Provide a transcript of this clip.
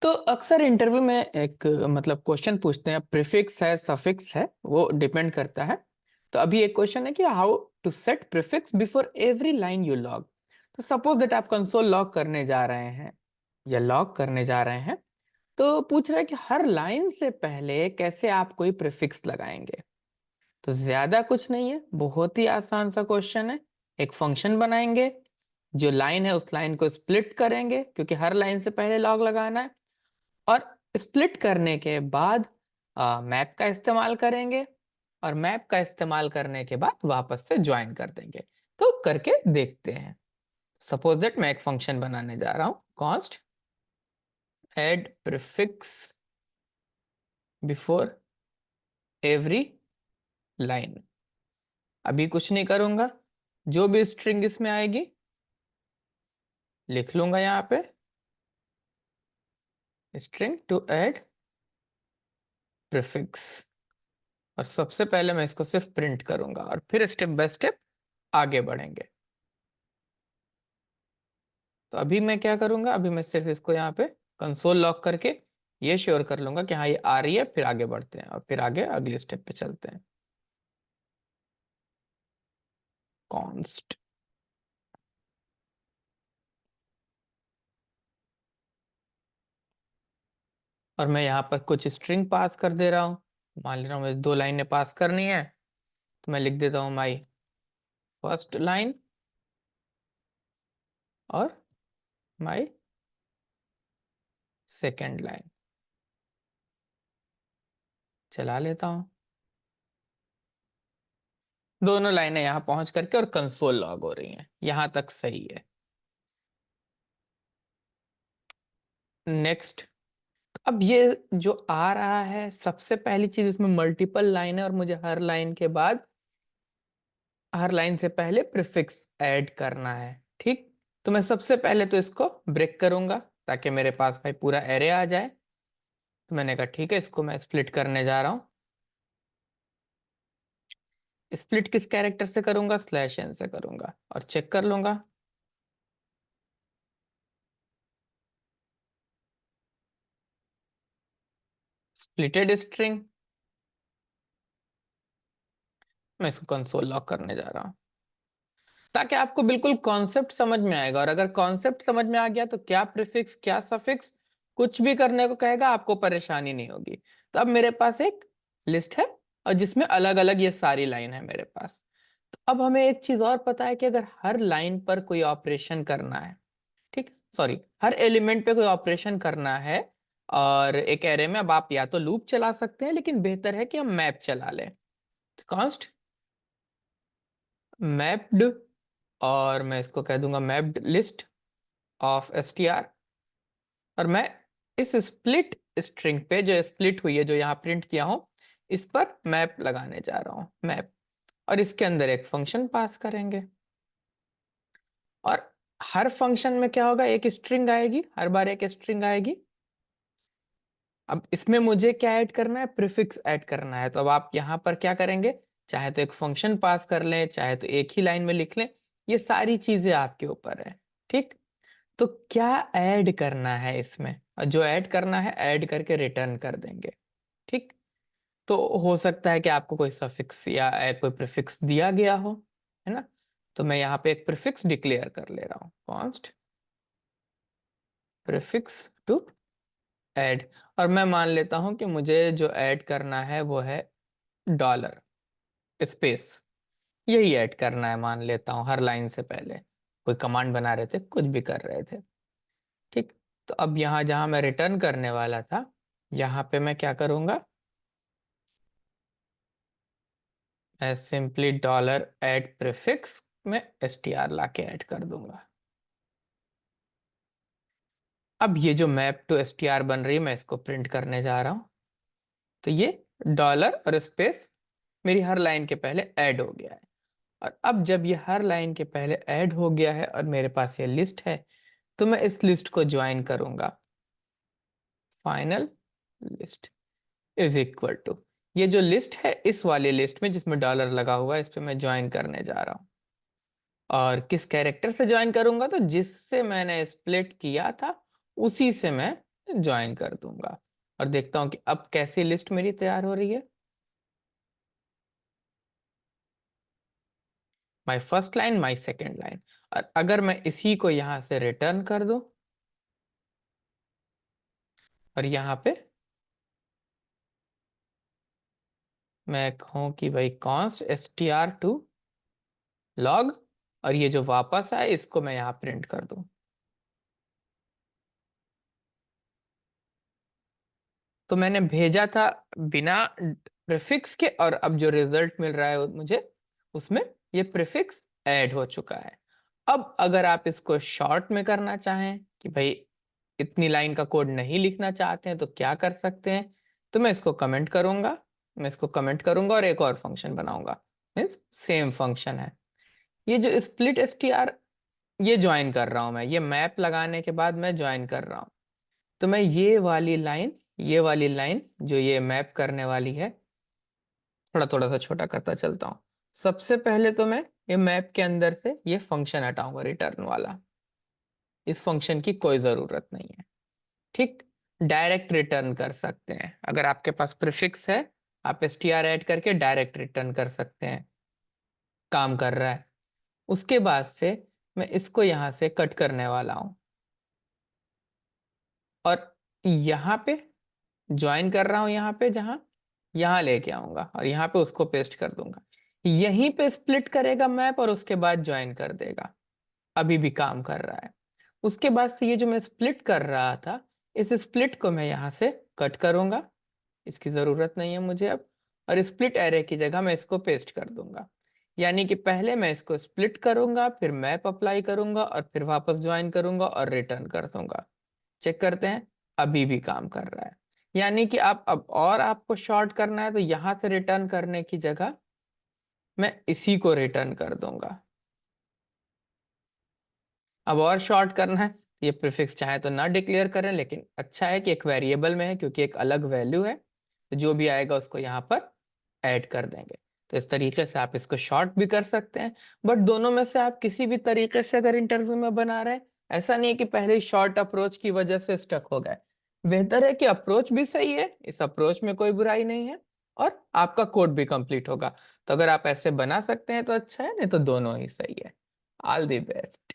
तो अक्सर इंटरव्यू में एक मतलब क्वेश्चन पूछते हैं, प्रीफिक्स है सफिक्स है, वो डिपेंड करता है। तो अभी एक क्वेश्चन है कि how to set prefix before every line you log. तो सपोज दैट आप कंसोल लॉग करने जा रहे हैं या लॉग करने जा रहे हैं, तो पूछ रहा है कि हर लाइन से पहले कैसे आप कोई प्रीफिक्स लगाएंगे। तो ज्यादा कुछ नहीं है, बहुत ही आसान सा क्वेश्चन है। एक फंक्शन बनाएंगे, जो लाइन है उस लाइन को स्प्लिट करेंगे क्योंकि हर लाइन से पहले लॉग लगाना है, और स्प्लिट करने के बाद मैप का इस्तेमाल करेंगे, और मैप का इस्तेमाल करने के बाद वापस से ज्वाइन कर देंगे। तो करके देखते हैं। सपोज दैट मैं एक फंक्शन बनाने जा रहा हूं, const add prefix before every line. अभी कुछ नहीं करूंगा, जो भी स्ट्रिंग इसमें आएगी लिख लूंगा यहां पे, स्ट्रिंग टू ऐड प्रीफिक्स, और सबसे पहले मैं इसको सिर्फ प्रिंट करूंगा और फिर स्टेप बाय स्टेप आगे बढ़ेंगे। तो अभी मैं क्या करूंगा, अभी मैं सिर्फ इसको यहाँ पे कंसोल लॉक करके ये श्योर कर लूंगा कि हाँ ये आ रही है, फिर आगे बढ़ते हैं और फिर आगे अगले स्टेप पे चलते हैं। कॉन्स्ट और मैं यहाँ पर कुछ स्ट्रिंग पास कर दे रहा हूँ। मान ले रहा हूँ मुझे 2 लाइनें पास करनी है, तो मैं लिख देता हूँ माई फर्स्ट लाइन और माई सेकेंड लाइन। चला लेता हूँ दोनों लाइनें यहाँ पहुंच करके, और कंसोल लॉग हो रही हैं, यहां तक सही है। नेक्स्ट, अब ये जो आ रहा है, सबसे पहली चीज इसमें मल्टीपल लाइन है और मुझे हर लाइन के बाद, हर लाइन से पहले प्रीफिक्स ऐड करना है। ठीक, तो मैं सबसे पहले तो इसको ब्रेक करूंगा ताकि मेरे पास भाई पूरा एरे आ जाए। तो मैंने कहा ठीक है, इसको मैं स्प्लिट करने जा रहा हूं। स्प्लिट किस कैरेक्टर से करूंगा, स्लैश एन से करूंगा, और चेक कर लूंगा। स्प्लिटेड स्ट्रिंग, मैं इसको कंसोल लॉक करने जा रहा हूं ताकि आपको बिल्कुल कॉन्सेप्ट समझ में आएगा। और अगर कॉन्सेप्ट समझ में आ गया तो क्या प्रीफिक्स क्या सफिक्स कुछ भी करने को कहेगा, आपको परेशानी नहीं होगी। तो अब मेरे पास एक लिस्ट है और जिसमें अलग अलग ये सारी लाइन है मेरे पास। तो अब हमें एक चीज और पता है कि अगर हर लाइन पर कोई ऑपरेशन करना है, ठीक, सॉरी, हर एलिमेंट पे कोई ऑपरेशन करना है, और एक एरे में, अब आप या तो लूप चला सकते हैं लेकिन बेहतर है कि हम मैप चला लें। तो कॉन्स्ट मैप्ड, और मैं इसको कह दूंगा मैप्ड लिस्ट ऑफ str, और मैं इस स्प्लिट स्ट्रिंग पे जो स्प्लिट हुई है, जो यहाँ प्रिंट किया हूं, इस पर मैप लगाने जा रहा हूं, मैप। और इसके अंदर एक फंक्शन पास करेंगे, और हर फंक्शन में क्या होगा, एक स्ट्रिंग आएगी, हर बार एक स्ट्रिंग आएगी। अब इसमें मुझे क्या ऐड करना है, प्रीफिक्स ऐड करना है। तो अब आप यहाँ पर क्या करेंगे, चाहे तो एक फंक्शन पास कर लें, चाहे तो एक ही लाइन में लिख लें, ये सारी चीजें आपके ऊपर है। ठीक, तो क्या ऐड करना है इसमें, और जो ऐड करना है ऐड करके रिटर्न कर देंगे। ठीक, तो हो सकता है कि आपको कोई सफिक्स या कोई प्रीफिक्स दिया गया हो, है ना। तो मैं यहाँ पे एक प्रीफिक्स डिक्लेयर कर ले रहा हूँ, कॉन्स्ट प्रीफिक्स टू ऐड। और मैं मान लेता हूं कि मुझे जो ऐड करना है वो है डॉलर स्पेस, यही ऐड करना है मान लेता हूं हर लाइन से पहले। कोई कमांड बना रहे थे, कुछ भी कर रहे थे। ठीक, तो अब यहां जहां मैं रिटर्न करने वाला था, यहां पे मैं क्या करूंगा, मैं सिंपली डॉलर ऐड प्रीफिक्स में str लाके ऐड कर दूंगा। अब ये जो मैप टू str बन रही है, मैं इसको प्रिंट करने जा रहा हूं। तो ये डॉलर और स्पेस मेरी हर लाइन के पहले ऐड हो गया है। और अब जब ये हर लाइन के पहले ऐड हो गया है और मेरे पास ये लिस्ट है, तो मैं इस लिस्ट को ज्वाइन करूंगा। Final list is equal to, ये जो लिस्ट है इस वाली लिस्ट में जिसमें डॉलर लगा हुआ है, इस पे मैं ज्वाइन करने जा रहा हूं। और किस कैरेक्टर से ज्वाइन करूंगा, तो जिससे मैंने स्प्लिट किया था उसी से मैं ज्वाइन कर दूंगा और देखता हूं कि अब कैसी लिस्ट मेरी तैयार हो रही है। My first line, my second line. और अगर मैं इसी को यहां से रिटर्न कर दूं और यहां पे मैं कहूं कि भाई कॉन्स्ट str2 लॉग, और ये जो वापस आए इसको मैं यहां प्रिंट कर दूं, तो मैंने भेजा था बिना प्रीफिक्स के, और अब जो रिजल्ट मिल रहा है मुझे उसमें ये प्रीफिक्स ऐड हो चुका है। अब अगर आप इसको शॉर्ट में करना चाहें कि भाई इतनी लाइन का कोड नहीं लिखना चाहते हैं तो क्या कर सकते हैं, तो मैं इसको कमेंट करूंगा, और एक और फंक्शन बनाऊंगा। मीन्स सेम फंक्शन है, ये जो स्प्लिट str, ये ज्वाइन कर रहा हूं मैं, ये मैप लगाने के बाद मैं ज्वाइन कर रहा हूं। तो मैं ये वाली लाइन जो ये मैप करने वाली है, थोड़ा थोड़ा सा छोटा करता चलता हूँ। सबसे पहले तो मैं ये मैप के अंदर से ये फंक्शन हटाऊंगा रिटर्न वाला, इस फंक्शन की कोई जरूरत नहीं है। ठीक, डायरेक्ट रिटर्न कर सकते हैं, अगर आपके पास प्रीफिक्स है आप str ऐड करके डायरेक्ट रिटर्न कर सकते हैं, काम कर रहा है। उसके बाद से मैं इसको यहां से कट करने वाला हूं और यहाँ पे ज्वाइन कर रहा हूं, यहाँ पे जहां यहाँ लेके आऊंगा और यहाँ पे उसको पेस्ट कर दूंगा। यहीं पे स्प्लिट करेगा मैप और उसके बाद ज्वाइन कर देगा, अभी भी काम कर रहा है। उसके बाद से ये जो मैं स्प्लिट कर रहा था, इस स्प्लिट को मैं यहाँ से कट करूंगा, इसकी जरूरत नहीं है मुझे अब, और स्प्लिट एरे की जगह मैं इसको पेस्ट कर दूंगा। यानी कि पहले मैं इसको स्प्लिट करूंगा, फिर मैप अप्लाई करूंगा और फिर वापस ज्वाइन करूंगा और रिटर्न कर दूंगा। चेक करते हैं, अभी भी काम कर रहा है। यानी कि आप अब और आपको शॉर्ट करना है तो यहां से रिटर्न करने की जगह मैं इसी को रिटर्न कर दूंगा। अब और शॉर्ट करना है, ये प्रीफिक्स चाहे तो ना डिक्लेयर करें, लेकिन अच्छा है कि एक वेरिएबल में है क्योंकि एक अलग वैल्यू है, तो जो भी आएगा उसको यहाँ पर ऐड कर देंगे। तो इस तरीके से आप इसको शॉर्ट भी कर सकते हैं, बट दोनों में से आप किसी भी तरीके से अगर इंटरव्यू में बना रहे हैं, ऐसा नहीं है कि पहले शॉर्ट अप्रोच की वजह से स्टक हो गए। बेहतर है कि अप्रोच भी सही है, इस अप्रोच में कोई बुराई नहीं है, और आपका कोड भी कंप्लीट होगा। तो अगर आप ऐसे बना सकते हैं तो अच्छा है, नहीं तो दोनों ही सही है। All the best.